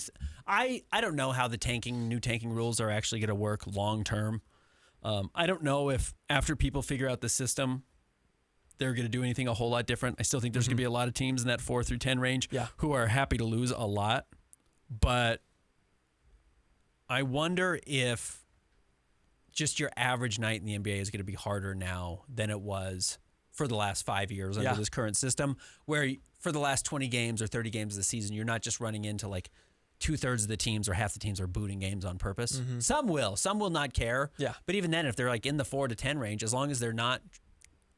I don't know how the new tanking rules are actually going to work long term. I don't know if after people figure out the system, they're going to do anything a whole lot different. I still think there's going to be a lot of teams in that 4 through 10 range who are happy to lose a lot. But I wonder if just your average night in the NBA is going to be harder now than it was for the last 5 years under this current system, where for the last 20 games or 30 games of the season, you're not just running into like 2/3 of the teams or half the teams are booting games on purpose. Some will not care. Yeah. But even then, if they're like in the 4 to 10 range, as long as they're not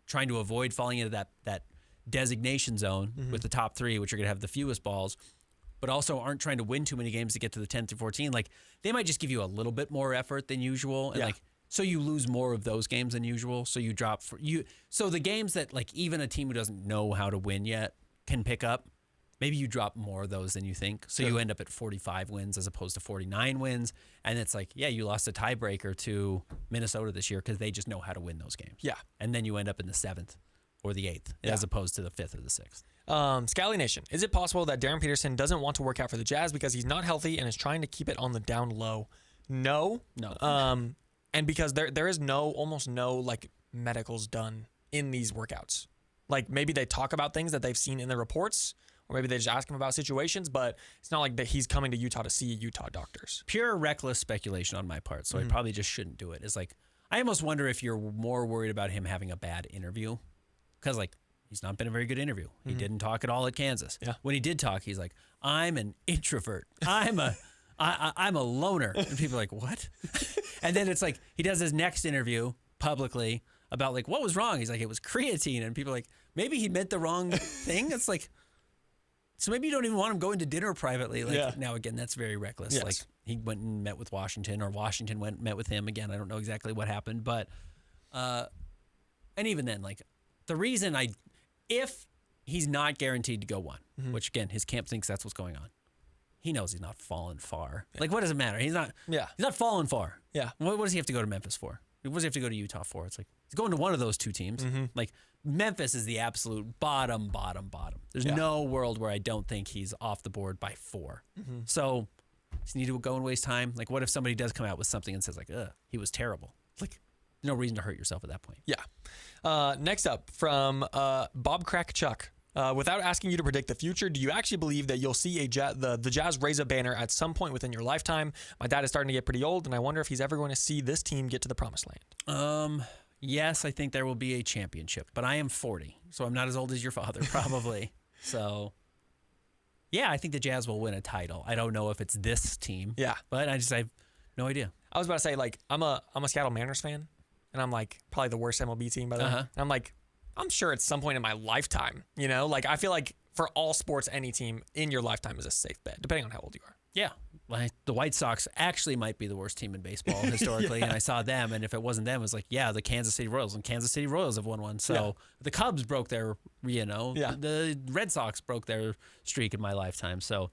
trying to avoid falling into that designation zone with the top 3, which are going to have the fewest balls, but also aren't trying to win too many games to get to the 10 through 14, like they might just give you a little bit more effort than usual. And so you lose more of those games than usual. So you drop so the games that like even a team who doesn't know how to win yet can pick up, maybe you drop more of those than you think. So you end up at 45 wins as opposed to 49 wins. And it's like, you lost a tiebreaker to Minnesota this year because they just know how to win those games. Yeah. And then you end up in the 7th or the 8th as opposed to the 5th or the 6th. Scally Nation, is it possible that Darren Peterson doesn't want to work out for the Jazz because he's not healthy and is trying to keep it on the down low? No. And because there is almost no like medicals done in these workouts. Like maybe they talk about things that they've seen in the reports, or maybe they just ask him about situations, but it's not like that he's coming to Utah to see Utah doctors. Pure reckless speculation on my part, so I probably just shouldn't do it. It's like, I almost wonder if you're more worried about him having a bad interview, because like he's not been a very good interview. He didn't talk at all at Kansas. Yeah. When he did talk, he's like, I'm an introvert. I'm a loner. And people are like, what? And then it's like, he does his next interview publicly about like, what was wrong? He's like, it was creatine. And people are like, maybe he meant the wrong thing. It's like, so maybe you don't even want him going to dinner privately. Like now again, that's very reckless. Yes. Like he went and met with Washington, or Washington met with him. Again, I don't know exactly what happened, but and even then, like the reason if he's not guaranteed to go 1, which again, his camp thinks that's what's going on. He knows he's not falling far. Like, what does it matter? He's not falling far. Yeah. What does he have to go to Memphis for? What does he have to go to Utah for? It's like, he's going to one of those 2 teams. Like, Memphis is the absolute bottom. There's no world where I don't think he's off the board by 4. So, does he need to go and waste time? Like, what if somebody does come out with something and says, like, he was terrible? Like, there's no reason to hurt yourself at that point. Yeah. Next up, from Bob Crack Chuck. Without asking you to predict the future, do you actually believe that you'll see the Jazz raise a banner at some point within your lifetime? My dad is starting to get pretty old, and I wonder if he's ever going to see this team get to the promised land. Yes, I think there will be a championship, but I am 40, so I'm not as old as your father, probably. So, yeah, I think the Jazz will win a title. I don't know if it's this team. Yeah. But I have no idea. I was about to say, like, I'm a Seattle Mariners fan, and I'm, like, probably the worst MLB team by the way. And I'm like, I'm sure at some point in my lifetime, you know? Like, I feel like for all sports, any team in your lifetime is a safe bet, depending on how old you are. Yeah. Like the White Sox actually might be the worst team in baseball historically, and I saw them, and if it wasn't them, it was like, yeah, the Kansas City Royals, and Kansas City Royals have won one. So the Cubs broke their, the Red Sox broke their streak in my lifetime. So,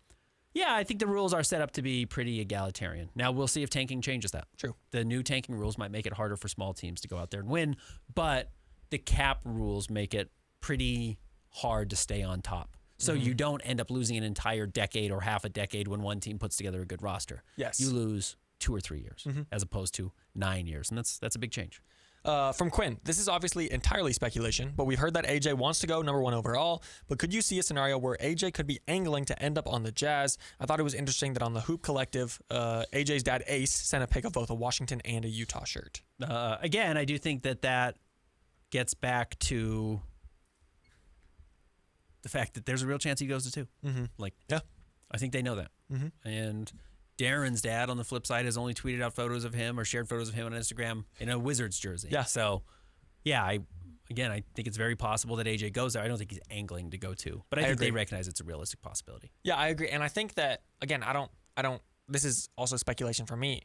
yeah, I think the rules are set up to be pretty egalitarian. Now, we'll see if tanking changes that. True. The new tanking rules might make it harder for small teams to go out there and win, but the cap rules make it pretty hard to stay on top. So you don't end up losing an entire decade or half a decade when one team puts together a good roster. Yes. You lose 2 or 3 years as opposed to 9 years, and that's a big change. From Quinn, this is obviously entirely speculation, but we've heard that AJ wants to go number 1 overall, but could you see a scenario where AJ could be angling to end up on the Jazz? I thought it was interesting that on the Hoop Collective, AJ's dad, Ace, sent a pic of both a Washington and a Utah shirt. Again, I do think that gets back to the fact that there's a real chance he goes to 2. I think they know that. And Darren's dad, on the flip side, has only tweeted out photos of him or shared photos of him on Instagram in a Wizards jersey. Yeah. So, yeah, I think it's very possible that AJ goes there. I don't think he's angling to go 2, but I think they recognize it's a realistic possibility. Yeah, I agree. And I think that, again, I don't, this is also speculation for me.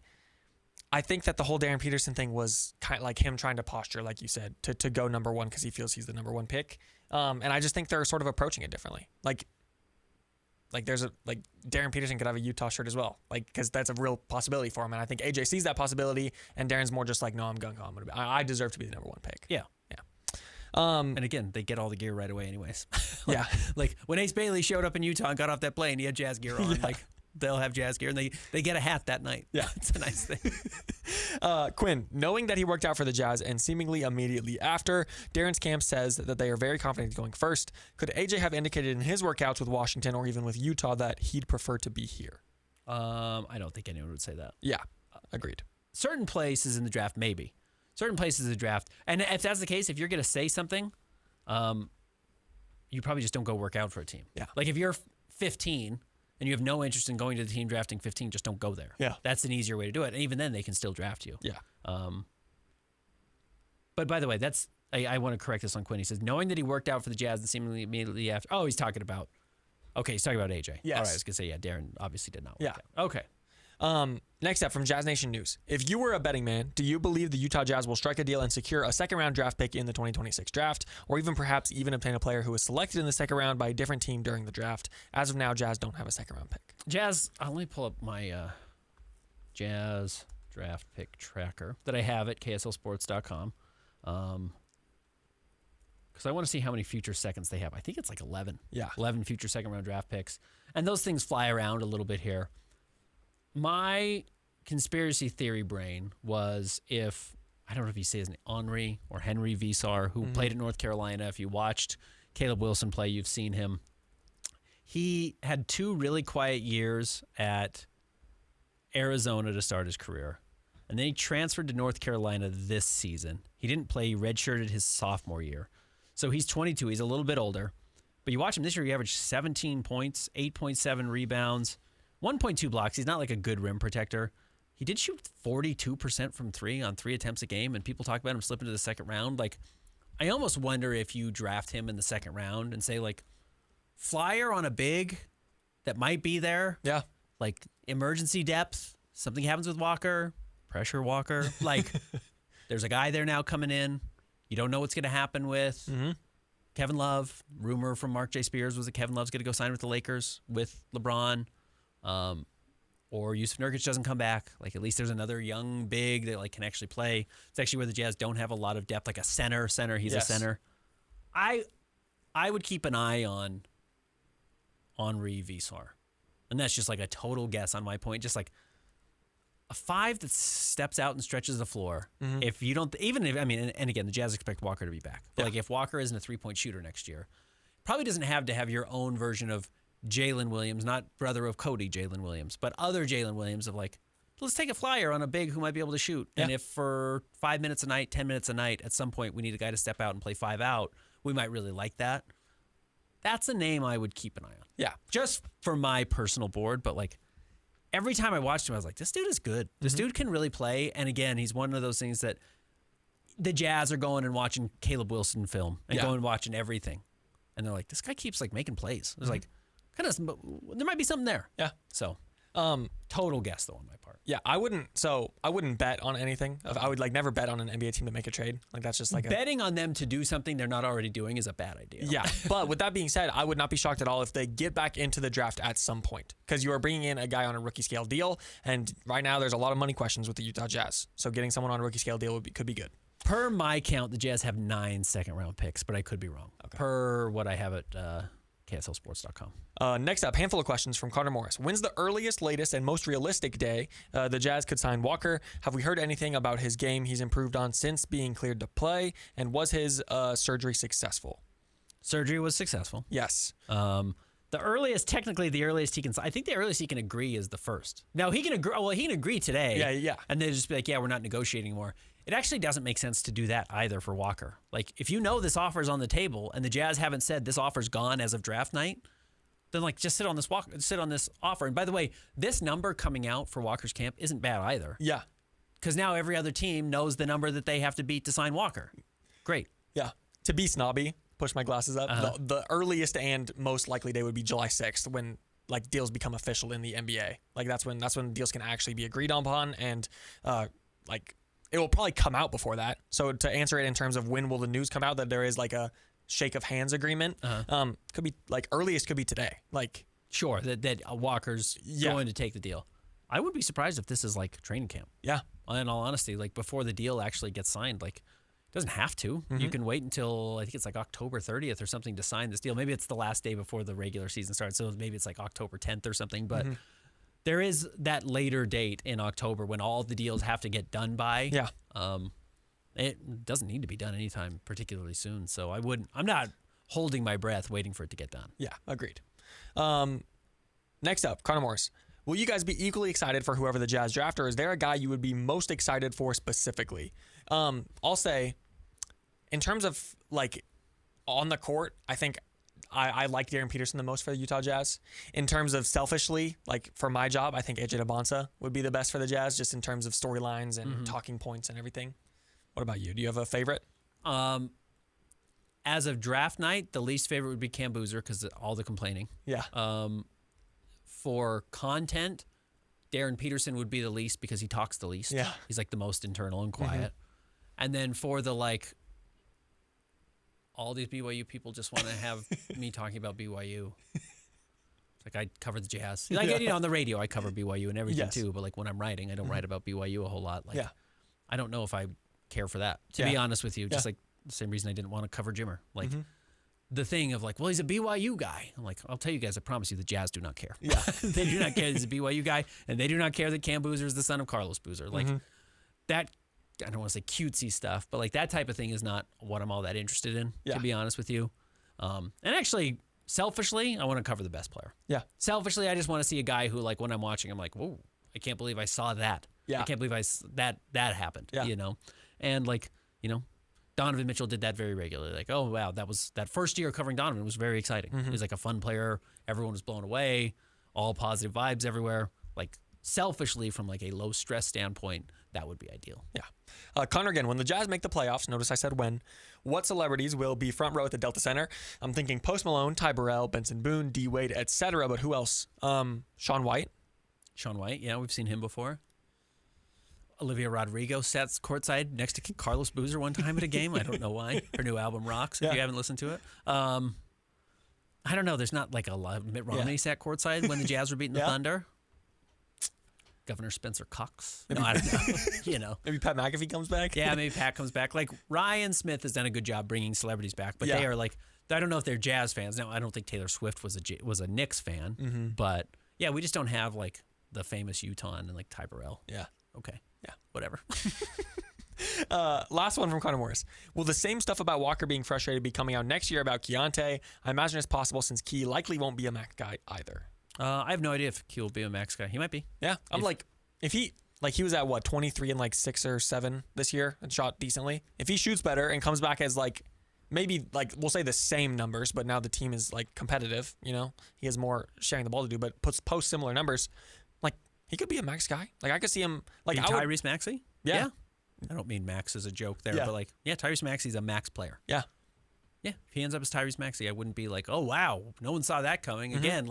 I think that the whole Darren Peterson thing was kind of like him trying to posture, like you said, to go number 1 because he feels he's the number 1 pick. And I just think they're sort of approaching it differently. Like there's Darren Peterson could have a Utah shirt as well, like, because that's a real possibility for him. And I think AJ sees that possibility, and Darren's more just like, no, I'm gung ho. I deserve to be the number 1 pick. Yeah. And again, they get all the gear right away, anyways. Like when Ace Bailey showed up in Utah and got off that plane, he had Jazz gear on. Like, they'll have Jazz gear, and they get a hat that night. Yeah. It's a nice thing. Quinn, knowing that he worked out for the Jazz and seemingly immediately after, Darren's camp says that they are very confident he's going first. Could AJ have indicated in his workouts with Washington or even with Utah that he'd prefer to be here? I don't think anyone would say that. Yeah, agreed. Certain places in the draft, maybe. Certain places in the draft. And if that's the case, if you're going to say something, you probably just don't go work out for a team. Yeah. Like if you're 15 and you have no interest in going to the team drafting 15, just don't go there. Yeah. That's an easier way to do it. And even then, they can still draft you. Yeah. But by the way, I want to correct this on Quinn. He says, knowing that he worked out for the Jazz and seemingly immediately after. Oh, he's talking about AJ. Yes. All right, I was going to say, yeah, Darren obviously did not work out. Okay. Next up from Jazz Nation News. If you were a betting man, do you believe the Utah Jazz will strike a deal and secure a second-round draft pick in the 2026 draft, or even perhaps obtain a player who was selected in the second round by a different team during the draft? As of now, Jazz don't have a second-round pick. Jazz, let me pull up my Jazz draft pick tracker that I have at kslsports.com because I want to see how many future seconds they have. I think it's like 11. Yeah. 11 future second-round draft picks. And those things fly around a little bit here. My conspiracy theory brain was if, I don't know if you say his name, Henry or Henry Visar, who played at North Carolina. If you watched Caleb Wilson play, you've seen him. He had 2 really quiet years at Arizona to start his career. And then he transferred to North Carolina this season. He didn't play. He redshirted his sophomore year. So he's 22. He's a little bit older. But you watch him this year, he averaged 17 points, 8.7 rebounds, 1.2 blocks. He's not like a good rim protector. He did shoot 42% from 3 on 3 attempts a game, and people talk about him slipping to the second round. Like, I almost wonder if you draft him in the second round and say, like, flyer on a big that might be there. Yeah. Like, emergency depth. Something happens with Walker. Pressure Walker. Like, there's a guy there now coming in. You don't know what's going to happen with Kevin Love. Rumor from Mark J. Spears was that Kevin Love's going to go sign with the Lakers with LeBron. Or Yusuf Nurkic doesn't come back. Like, at least there's another young big that, like, can actually play. It's actually where the Jazz don't have a lot of depth, like a center. He's a center. I would keep an eye on Henry Visar. And that's just like a total guess on my point. Just like a 5 that steps out and stretches the floor. If you don't, and again, the Jazz expect Walker to be back. But like, if Walker isn't a 3-point shooter next year, probably doesn't have to have your own version of Jalen Williams, not brother of Cody Jalen Williams, but other Jalen Williams of like, let's take a flyer on a big who might be able to shoot. Yeah. And if for 5 minutes a night, 10 minutes a night, at some point we need a guy to step out and play 5 out, we might really like that. That's a name I would keep an eye on. Yeah. Just for my personal board, but like every time I watched him, I was like, this dude is good. This dude can really play. And again, he's one of those things that the Jazz are going and watching Caleb Wilson film and going and watching everything. And they're like, this guy keeps like making plays. It's like, kind of, there might be something there. Yeah. So, total guess though on my part. Yeah, I wouldn't bet on anything. I would like never bet on an NBA team to make a trade. Like that's just like betting on them to do something they're not already doing is a bad idea. Yeah, but with that being said, I would not be shocked at all if they get back into the draft at some point because you are bringing in a guy on a rookie scale deal, and right now there's a lot of money questions with the Utah Jazz. So getting someone on a rookie scale deal could be good. Per my count, the Jazz have 9 second-round picks, but I could be wrong. Okay. Per what I have at KSLSports.com. Next up, handful of questions from Connor Morris. When's the earliest, latest, and most realistic day the Jazz could sign Walker? Have we heard anything about his game he's improved on since being cleared to play? And was his surgery successful? Surgery was successful. Yes. The earliest, technically the earliest he can, I think the earliest he can agree is the 1st. Now he can agree, well, he can agree today. Yeah. And they just be like, yeah, we're not negotiating anymore. It actually doesn't make sense to do that either for Walker. Like, if you know this offer's on the table and the Jazz haven't said this offer's gone as of draft night, then like just sit on this offer. And by the way, this number coming out for Walker's camp isn't bad either. Yeah. Because now every other team knows the number that they have to beat to sign Walker. Great. Yeah. To be snobby, push my glasses up. The earliest and most likely day would be July 6th when like deals become official in the NBA. Like that's when deals can actually be agreed upon and like it will probably come out before that. So to answer it in terms of when will the news come out that there is like a shake of hands agreement, could be like earliest could be today. Like sure that Walker's going to take the deal. I wouldn't be surprised if this is like training camp. Yeah. In all honesty, like before the deal actually gets signed, like it doesn't have to. You can wait until I think it's like October 30th or something to sign this deal. Maybe it's the last day before the regular season starts. So maybe it's like October 10th or something, but there is that later date in October when all the deals have to get done by. Yeah. It doesn't need to be done anytime particularly soon. So I'm not holding my breath waiting for it to get done. Yeah, agreed. Next up, Connor Morris. Will you guys be equally excited for whoever the Jazz draft, or is there a guy you would be most excited for specifically? I'll say, in terms of like on the court, I think I like Darren Peterson the most for the Utah Jazz. In terms of selfishly, like for my job, I think AJ DeBonsa would be the best for the Jazz, just in terms of storylines and talking points and everything. What about you? Do you have a favorite? As of draft night, the least favorite would be Cam Boozer because of all the complaining. Yeah. For content, Darren Peterson would be the least because he talks the least. Yeah. He's like the most internal and quiet. And then for the like, all these BYU people just want to have me talking about BYU. It's like I cover the Jazz. Like, on the radio, I cover BYU and everything too. But like when I'm writing, I don't write about BYU a whole lot. Like, I don't know if I care for that, to be honest with you. Just like the same reason I didn't want to cover Jimmer. Like the thing of like, well, he's a BYU guy. I'm like, I'll tell you guys, I promise you the Jazz do not care. Yeah. They do not care he's a BYU guy, and they do not care that Cam Boozer is the son of Carlos Boozer. Like that, I don't want to say cutesy stuff, but like that type of thing is not what I'm all that interested in, to be honest with you. And actually, selfishly, I want to cover the best player. Yeah. Selfishly, I just want to see a guy who, like, when I'm watching, I'm like, whoa, I can't believe I saw that. Yeah. I can't believe that happened, you know? And like, Donovan Mitchell did that very regularly. Like, oh, wow, that first year covering Donovan was very exciting. He was like a fun player. Everyone was blown away. All positive vibes everywhere. Like, selfishly, from like a low stress standpoint, that would be ideal. Yeah. Connor, again, when the Jazz make the playoffs, notice I said when, what celebrities will be front row at the Delta Center? I'm thinking Post Malone, Ty Burrell, Benson Boone, D. Wade, etc. But who else? Shaun White. Shaun White, yeah, we've seen him before. Olivia Rodrigo sat courtside next to Carlos Boozer one time at a game. I don't know why. Her new album rocks, if you haven't listened to it. I don't know. There's not like a lot. Mitt Romney sat courtside when the Jazz were beating the Thunder. Governor Spencer Cox. No, I don't know. Maybe Pat McAfee comes back. Yeah, maybe Pat comes back. Like Ryan Smith has done a good job bringing celebrities back, but they are like, I don't know if they're Jazz fans. Now, I don't think Taylor Swift was a Knicks fan, but yeah, we just don't have like the famous Utah and like Ty Burrell. Yeah. Okay. Yeah. Whatever. Last one from Connor Morris. Will the same stuff about Walker being frustrated be coming out next year about Keontae? I imagine it's possible since Key likely won't be a max guy either. I have no idea if Key will be a max guy. He might be. Yeah, if he was at what 23 and 6 or 7 this year and shot decently. If he shoots better and comes back as maybe we'll say the same numbers, but now the team is competitive. He has more sharing the ball to do, but post similar numbers. He could be a max guy. I could see him Tyrese Maxey. Yeah. I don't mean max as a joke there, Yeah. but Tyrese Maxey's a max player. Yeah. Yeah. If he ends up as Tyrese Maxey, I wouldn't be like, oh wow, no one saw that coming. Again,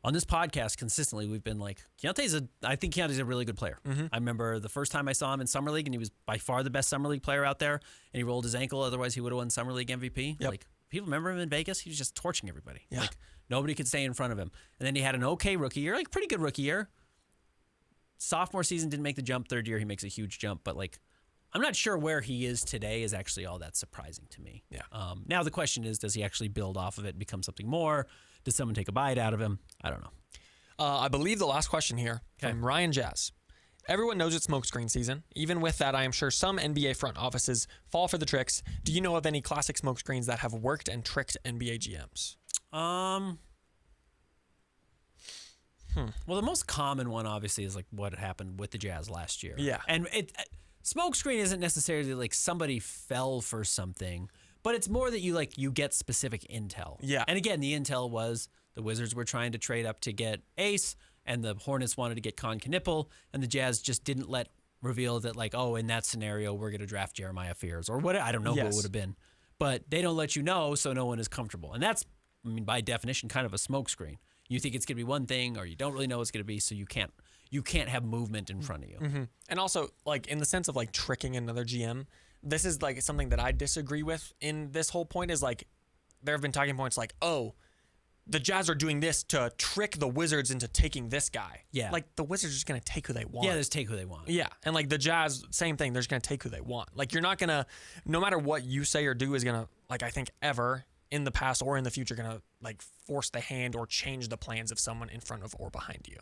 on this podcast consistently, we've been I think Keontae's a really good player. I remember the first time I saw him in Summer League, and he was by far the best Summer League player out there, and he rolled his ankle. Otherwise, he would have won Summer League MVP. Yep. People remember him in Vegas. He was just torching everybody. Yeah. Nobody could stay in front of him. And then he had an okay rookie year, pretty good rookie year. Sophomore season didn't make the jump. Third year, he makes a huge jump. But I'm not sure where he is today is actually all that surprising to me. Yeah. Now the question is, does he actually build off of it and become something more? Does someone take a bite out of him? I don't know. I believe the last question here from Ryan Jazz. Everyone knows it's smokescreen season. Even with that, I am sure some NBA front offices fall for the tricks. Do you know of any classic smokescreens that have worked and tricked NBA GMs? Well, the most common one obviously is what happened with the Jazz last year. Yeah. And smokescreen isn't necessarily somebody fell for something, but it's more that you get specific intel. Yeah. And again, the intel was the Wizards were trying to trade up to get Ace, and the Hornets wanted to get Con Knippel, and the Jazz just didn't reveal that in that scenario we're going to draft Jeremiah Fears or what. I don't know who it would have been, but they don't let you know, so no one is comfortable, and that's by definition kind of a smokescreen. You think it's going to be one thing, or you don't really know what it's going to be, so you can't have movement in front of you. Mm-hmm. And also, in the sense of tricking another GM, this is something that I disagree with in this whole point is there have been talking points the Jazz are doing this to trick the Wizards into taking this guy. Yeah. The Wizards are just going to take who they want. Yeah, just take who they want. Yeah. And the Jazz, same thing. They're just going to take who they want. You're not going to, no matter what you say or do is going to, I think ever in the past or in the future, going to force the hand or change the plans of someone in front of or behind you.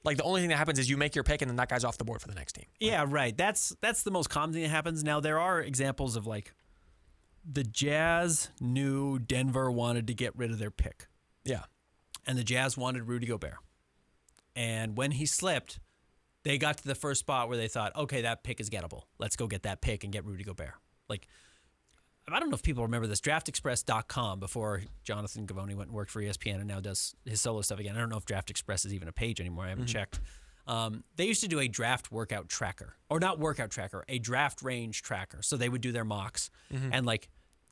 The only thing that happens is you make your pick and then that guy's off the board for the next team. Yeah, right. That's the most common thing that happens. Now, there are examples of the Jazz knew Denver wanted to get rid of their pick. Yeah. And the Jazz wanted Rudy Gobert. And when he slipped, they got to the first spot where they thought, okay, that pick is gettable. Let's go get that pick and get Rudy Gobert. I don't know if people remember this, draftexpress.com, before Jonathan Gavoni went and worked for ESPN and now does his solo stuff again. I don't know if Draft Express is even a page anymore. I haven't checked. They used to do a draft workout tracker, or not workout tracker, a draft range tracker. So they would do their mocks. And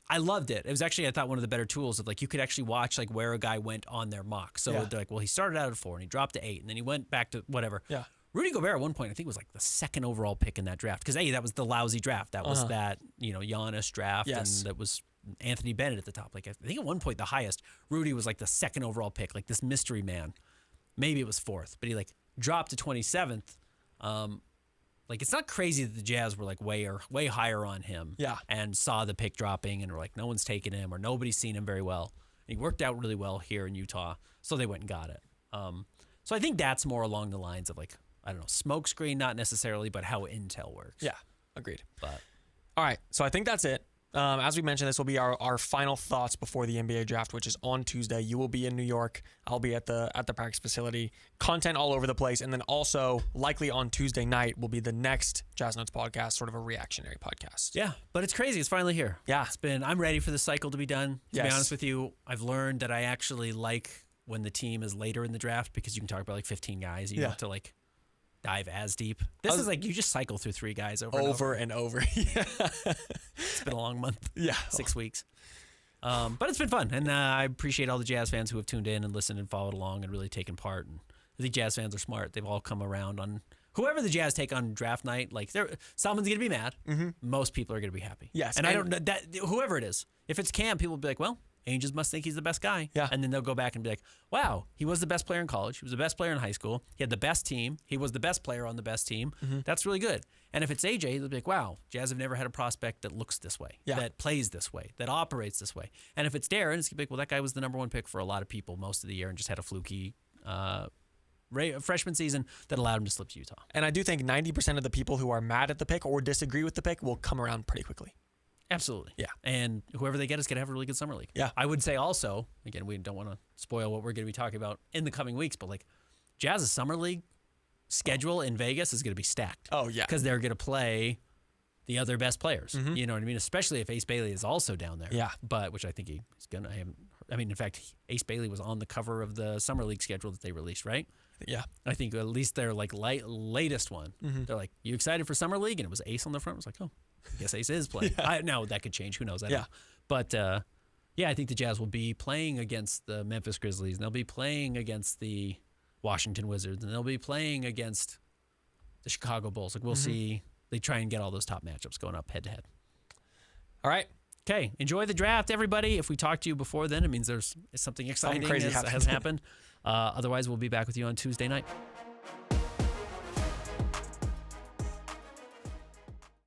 I loved it. It was actually, I thought, one of the better tools of you could actually watch where a guy went on their mock. So they're well, he started out at 4 and he dropped to 8 and then he went back to whatever. Yeah. Rudy Gobert at one point, I think, was the second overall pick in that draft. Because, that was the lousy draft. That was that, Giannis draft. Yes. And that was Anthony Bennett at the top. I think at one point the highest, Rudy was the second overall pick, this mystery man. Maybe it was 4th, but he dropped to 27th. It's not crazy that the Jazz were way higher on him. Yeah. And saw the pick dropping and were no one's taking him or nobody's seen him very well. And he worked out really well here in Utah, so they went and got it. So I think that's more along the lines of I don't know, smokescreen, not necessarily, but how intel works. Yeah, agreed. But all right, so I think that's it. As we mentioned, this will be our final thoughts before the NBA draft, which is on Tuesday. You will be in New York. I'll be at the practice facility. Content all over the place, and then also likely on Tuesday night will be the next Jazz Notes podcast, sort of a reactionary podcast. Yeah, but it's crazy. It's finally here. Yeah, I'm ready for the cycle to be done. To be Yes. honest with you, I've learned that I actually like when the team is later in the draft because you can talk about 15 guys. You don't have to dive as deep. This is you just cycle through 3 guys over and over. Yeah. It's been a long month. Yeah. 6 weeks. But it's been fun. And I appreciate all the Jazz fans who have tuned in and listened and followed along and really taken part. And I think Jazz fans are smart. They've all come around on whoever the Jazz take on draft night. Someone's going to be mad. Most people are going to be happy. Yes. And I don't know that whoever it is. If it's Cam, people will be well, Angels must think he's the best guy. Yeah. And then they'll go back and be wow, he was the best player in college. He was the best player in high school. He had the best team. He was the best player on the best team. That's really good. And if it's AJ, they'll be wow, Jazz have never had a prospect that looks this way, that plays this way, that operates this way. And if it's Darren, it's going to be well, that guy was the number 1 pick for a lot of people most of the year and just had a fluky freshman season that allowed him to slip to Utah. And I do think 90% of the people who are mad at the pick or disagree with the pick will come around pretty quickly. Absolutely. Yeah. And whoever they get is going to have a really good summer league. Yeah. I would say also, again, we don't want to spoil what we're going to be talking about in the coming weeks, but like Jazz's summer league schedule in Vegas is going to be stacked. Oh, yeah. Because they're going to play the other best players. You know what I mean? Especially if Ace Bailey is also down there. Yeah. But which I think he's going to have. I mean, in fact, Ace Bailey was on the cover of the summer league schedule that they released, right? Yeah. I think at least their like latest one. They're like, "You excited for summer league?" And it was Ace on the front. I was like, "Oh, I guess Ace is playing." No, that could change. Who knows? I don't know. But I think the Jazz will be playing against the Memphis Grizzlies, and they'll be playing against the Washington Wizards, and they'll be playing against the Chicago Bulls. Like we'll see. They try and get all those top matchups going up head to head. All right. Okay. Enjoy the draft, everybody. If we talk to you before then, it means there's something exciting crazy has happened. Otherwise, we'll be back with you on Tuesday night.